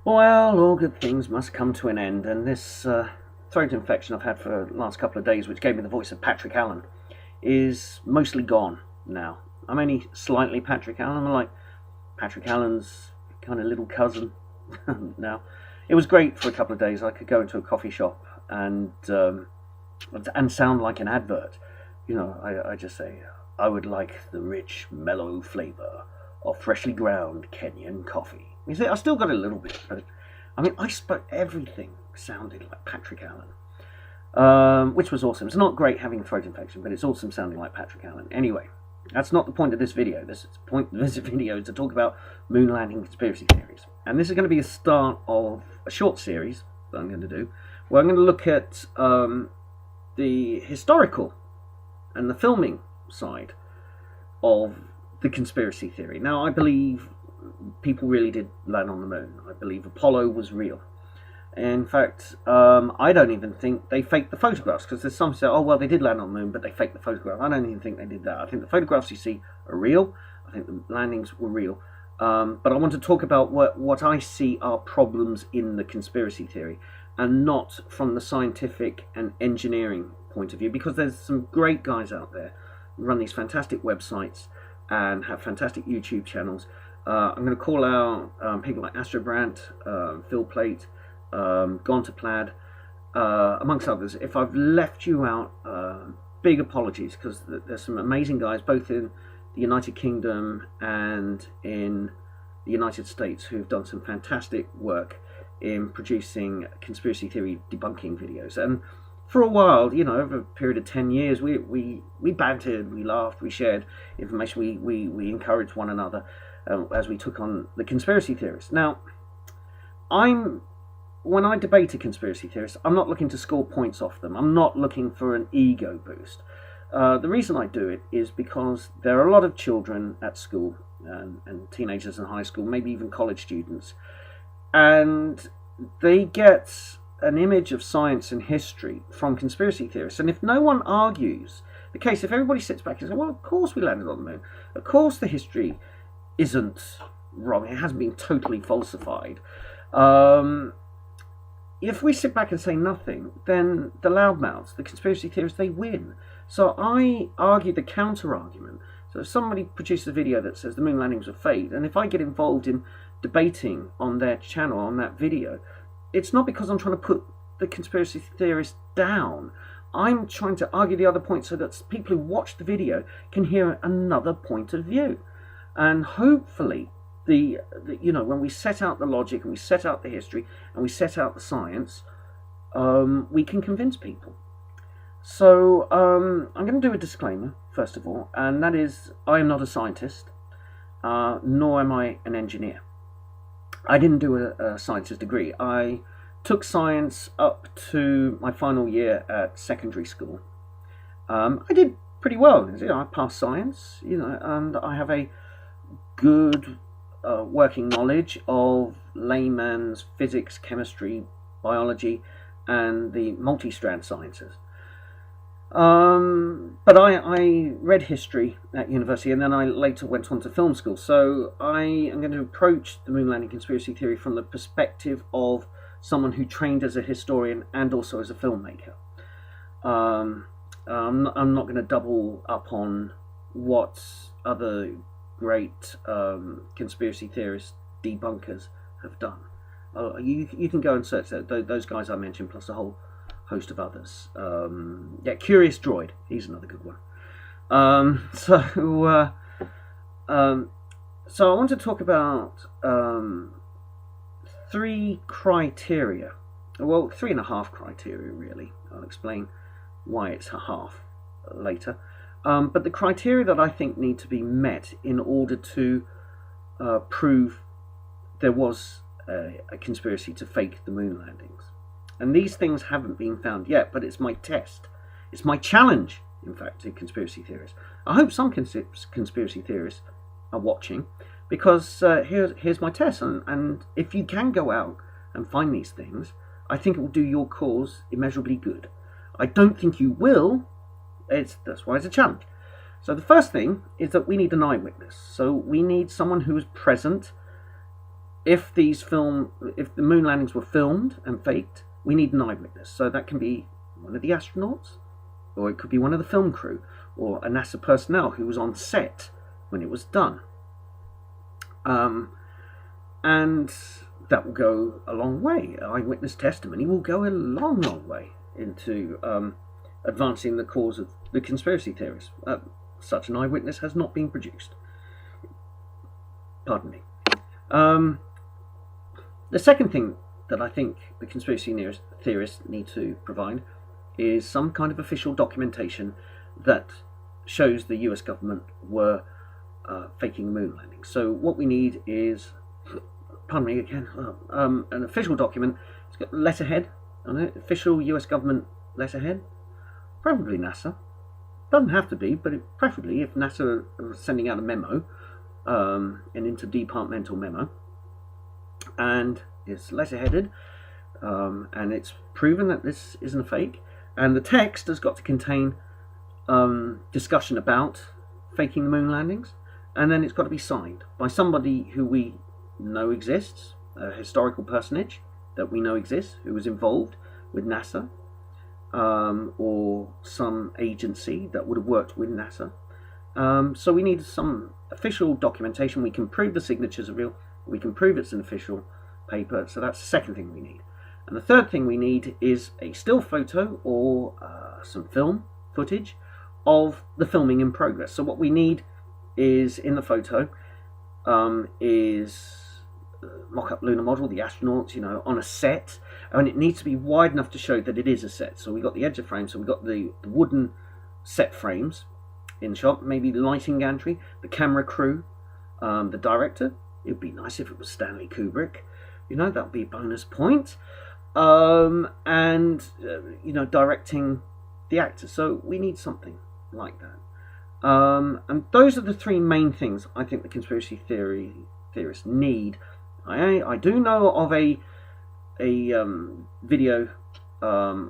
Well, all good things must come to an end, and this throat infection I've had for the last couple of days, which gave me the voice of Patrick Allen, is mostly gone now. I'm only slightly Patrick Allen. I'm like Patrick Allen's kind of little cousin now. It was great for a couple of days. I could go into a coffee shop and sound like an advert. I just say, I would like the rich, mellow flavour of freshly ground Kenyan coffee. You see, I still got a little bit, but I mean, I spoke everything sounded like Patrick Allen, which was awesome. It's not great having a throat infection, but it's awesome sounding like Patrick Allen. Anyway, that's not the point of this video. The point of this video is to talk about moon landing conspiracy theories. And this is going to be a start of a short series that I'm going to do, where I'm going to look at the historical and the filming side of the conspiracy theory. Now, I believe people really did land on the moon. I believe Apollo was real. In fact, I don't even think they faked the photographs, because there's some say, oh, well, they did land on the moon, but they faked the photograph. I don't even think they did that. I think the photographs you see are real. I think the landings were real. But I want to talk about what I see are problems in the conspiracy theory, and not from the scientific and engineering point of view, because there's some great guys out there who run these fantastic websites and have fantastic YouTube channels. I'm going to call out people like Astro Brandt, Phil Plate, Gone to Plaid, amongst others. If I've left you out, big apologies, because there's some amazing guys both in the United Kingdom and in the United States who've done some fantastic work in producing conspiracy theory debunking videos. And for a while, over a period of 10 years, we bantered, we laughed, we shared information, we encouraged one another as we took on the conspiracy theorists. Now, when I debate a conspiracy theorist, I'm not looking to score points off them. I'm not looking for an ego boost. The reason I do it is because there are a lot of children at school and teenagers in high school, maybe even college students, and they get an image of science and history from conspiracy theorists. And if no one argues the case, if everybody sits back and says, well, of course we landed on the moon, of course the history isn't wrong, it hasn't been totally falsified. If we sit back and say nothing, then the loudmouths, the conspiracy theorists, they win. So I argue the counter-argument. So if somebody produces a video that says the moon landings were fake, and if I get involved in debating on their channel, on that video, it's not because I'm trying to put the conspiracy theorists down. I'm trying to argue the other point so that people who watch the video can hear another point of view. And hopefully, when we set out the logic and we set out the history and we set out the science, we can convince people. So I'm going to do a disclaimer, first of all, and that is, I am not a scientist, nor am I an engineer. I didn't do a sciences degree. I took science up to my final year at secondary school. I did pretty well. I passed science, and I have a good working knowledge of layman's physics, chemistry, biology, and the multi-strand sciences. But I read history at university, and then I later went on to film school. So I am going to approach the moon landing conspiracy theory from the perspective of someone who trained as a historian and also as a filmmaker. I'm not going to double up on what other great conspiracy theorist debunkers have done. You can go and search those guys I mentioned, plus a whole host of others. Curious Droid, he's another good one. So I want to talk about three criteria. Well, 3.5 criteria, really. I'll explain why it's a half later. But the criteria that I think need to be met in order to prove there was a conspiracy to fake the moon landings. And these things haven't been found yet, but it's my test. It's my challenge, in fact, to conspiracy theorists. I hope some conspiracy theorists are watching, because here's my test. And if you can go out and find these things, I think it will do your cause immeasurably good. I don't think you will. That's why it's a challenge. So the first thing is that we need an eyewitness. So we need someone who was present if the moon landings were filmed and faked, we need an eyewitness. So that can be one of the astronauts, or it could be one of the film crew, or a NASA personnel who was on set when it was done. And that will go a long way. Eyewitness testimony will go a long, long way into advancing the cause of the conspiracy theories. Such an eyewitness has not been produced. Pardon me. The second thing that I think the conspiracy theorists need to provide is some kind of official documentation that shows the US government were faking the moon landing. So what we need is, pardon me again, an official document. It's got letterhead on it, official US government letterhead, preferably NASA. Doesn't have to be, but preferably if NASA are sending out a memo, an interdepartmental memo, and it's letterheaded, and it's proven that this isn't a fake, and the text has got to contain discussion about faking the moon landings, and then it's got to be signed by somebody who we know exists, a historical personage that we know exists, who was involved with NASA, or some agency that would have worked with NASA. So we need some official documentation. We can prove the signatures are real. We can prove it's an official paper. So that's the second thing we need. And the third thing we need is a still photo or some film footage of the filming in progress. So what we need is, in the photo, is mock-up lunar module, the astronauts, on a set, and it needs to be wide enough to show that it is a set. So we've got the edge of frame, so we've got the wooden set frames in shot, maybe the lighting gantry, the camera crew, the director. It would be nice if it was Stanley Kubrick, that would be a bonus point, and directing the actors. So we need something like that. And those are the three main things I think the conspiracy theorists need. I do know of a video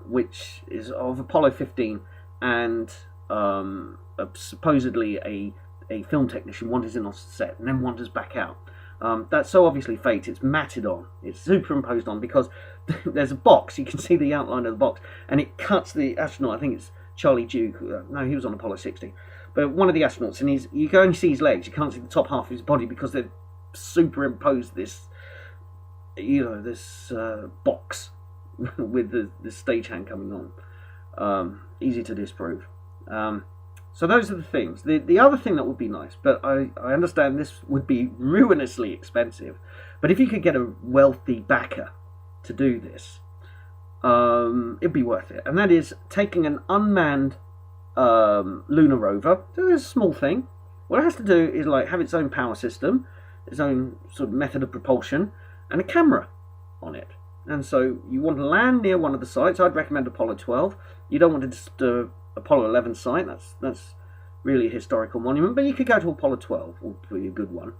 which is of Apollo 15, and supposedly a film technician wanders in on set and then wanders back out. That's so obviously faked. It's matted on. It's superimposed on because there's a box. You can see the outline of the box, and it cuts the astronaut. I think it's Charlie Duke. No, he was on Apollo 60. But one of the astronauts, and you can only see his legs. You can't see the top half of his body because they've superimposed this, this box with the stagehand coming on. Easy to disprove. So those are the things. The other thing that would be nice, but I understand this would be ruinously expensive, but if you could get a wealthy backer to do this, it'd be worth it. And that is taking an unmanned lunar rover. So it's a small thing. What it has to do is have its own power system, its own sort of method of propulsion, and a camera on it. And so you want to land near one of the sites. I'd recommend Apollo 12. You don't want to disturb Apollo 11 site. That's really a historical monument. But you could go to Apollo 12, would be a good one.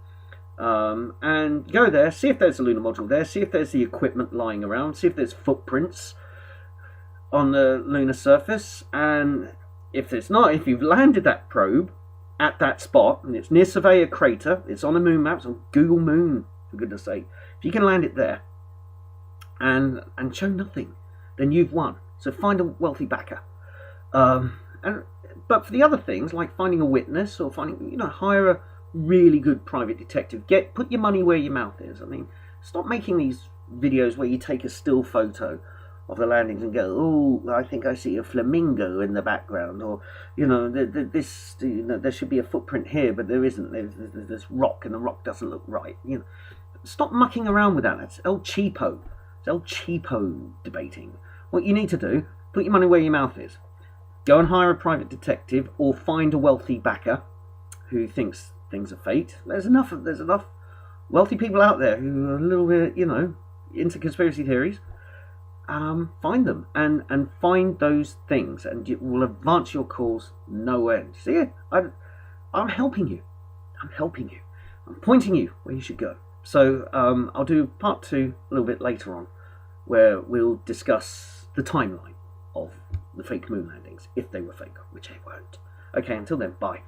And go there, see if there's a lunar module there, see if there's the equipment lying around, see if there's footprints on the lunar surface, and if there's not, if you've landed that probe at that spot, and it's near Surveyor Crater, it's on a moon map, it's on Google Moon, for goodness sake, if you can land it there and show nothing, then you've won. So find a wealthy backer. But for the other things, like finding a witness or hire a really good private detective. Put your money where your mouth is. I mean, stop making these videos where you take a still photo of the landings and go, oh, I think I see a flamingo in the background, or there should be a footprint here, but there isn't. There's this rock, and the rock doesn't look right. Stop mucking around with that. That's El Cheapo. It's El Cheapo debating. What you need to do, put your money where your mouth is. Go and hire a private detective, or find a wealthy backer who thinks things are faked. There's enough wealthy people out there who are a little bit, into conspiracy theories. Find them and find those things, and it will advance your cause no end. See, I'm helping you. I'm pointing you where you should go. So I'll do part 2 a little bit later on, where we'll discuss the timeline of the fake moon landings, if they were fake, which they weren't. Okay, until then, bye.